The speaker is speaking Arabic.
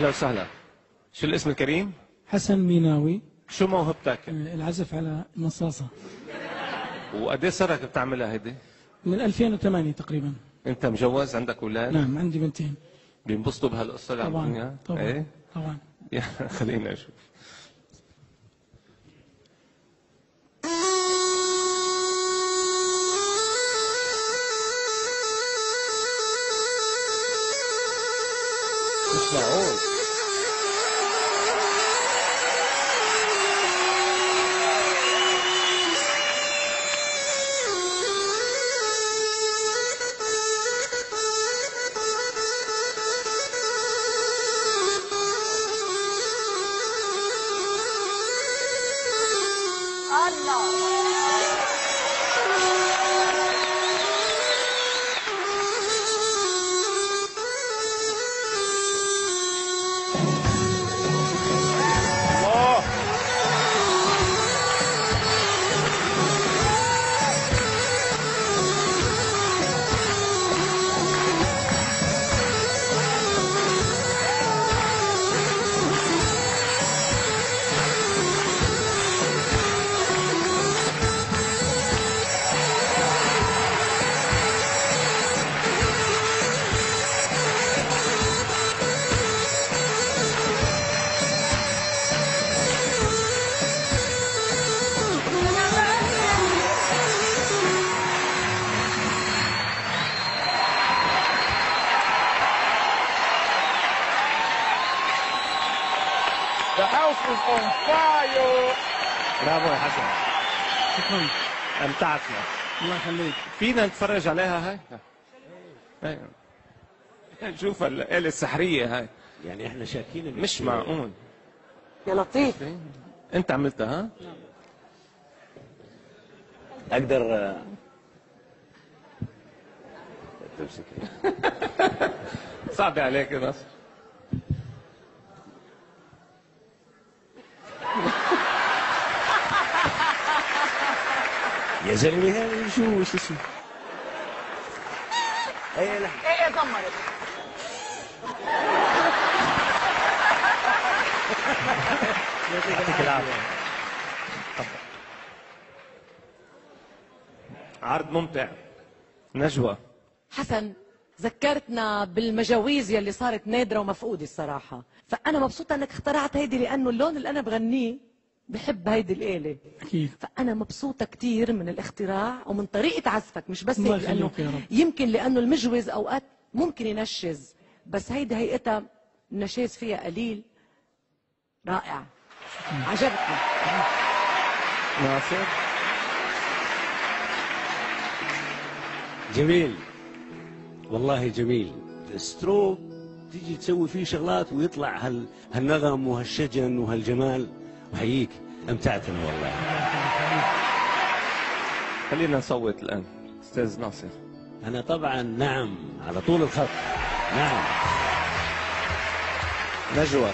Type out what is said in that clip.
اهلا وسهلا. شو الاسم الكريم؟ حسن ميناوي. شو موهبتك؟ العزف على المصاصة. وقد ايه صار لك بتعملها هيدي؟ من 2008 تقريبا. انت مجوز؟ عندك اولاد؟ نعم عندي بنتين. بينبسطوا بهالقصه اللي عم تقول اياها؟ طبعا ايه؟ طبعا. خلينا نشوف. مش معقول. The house is on fire. برافو يا حسن. شكرا. امتعتنا. الله يخليك. فينا نتفرج عليها هاي؟ نشوف الآلة السحرية هاي. يعني احنا شاكين مش معقول. يا لطيف. انت عملتها ها؟ اقدر تمسك. صعب عليك يا نصر. يا زلمه هذا شو اسمه؟ ايه لا ايه زمرت. يعطيك العافية. عرض ممتع. نجوى. حسن، ذكرتنا بالمجاويز يلي صارت نادرة ومفقودة الصراحة، فأنا مبسوطة أنك اخترعت هيدي لأنه اللون اللي أنا بغنيه بحب هيدي الآلة. أكيد. فأنا مبسوطة كتير من الاختراع ومن طريقة عزفك، مش بس الله هيك، لأنه يخليك يا رب. يمكن لأنه المجوز أوقات ممكن ينشز، بس هيدي هيئتها النشاز فيها قليل. رائع. عجبتني. ناصر. جميل والله جميل. ستروب تيجي تسوي فيه شغلات ويطلع هالنغم وهالشجن وهالجمال. وحييك امتعتنا والله. خلينا نصوت الآن أستاذ ناصر. انا طبعا نعم على طول الخط. نعم. نجوى.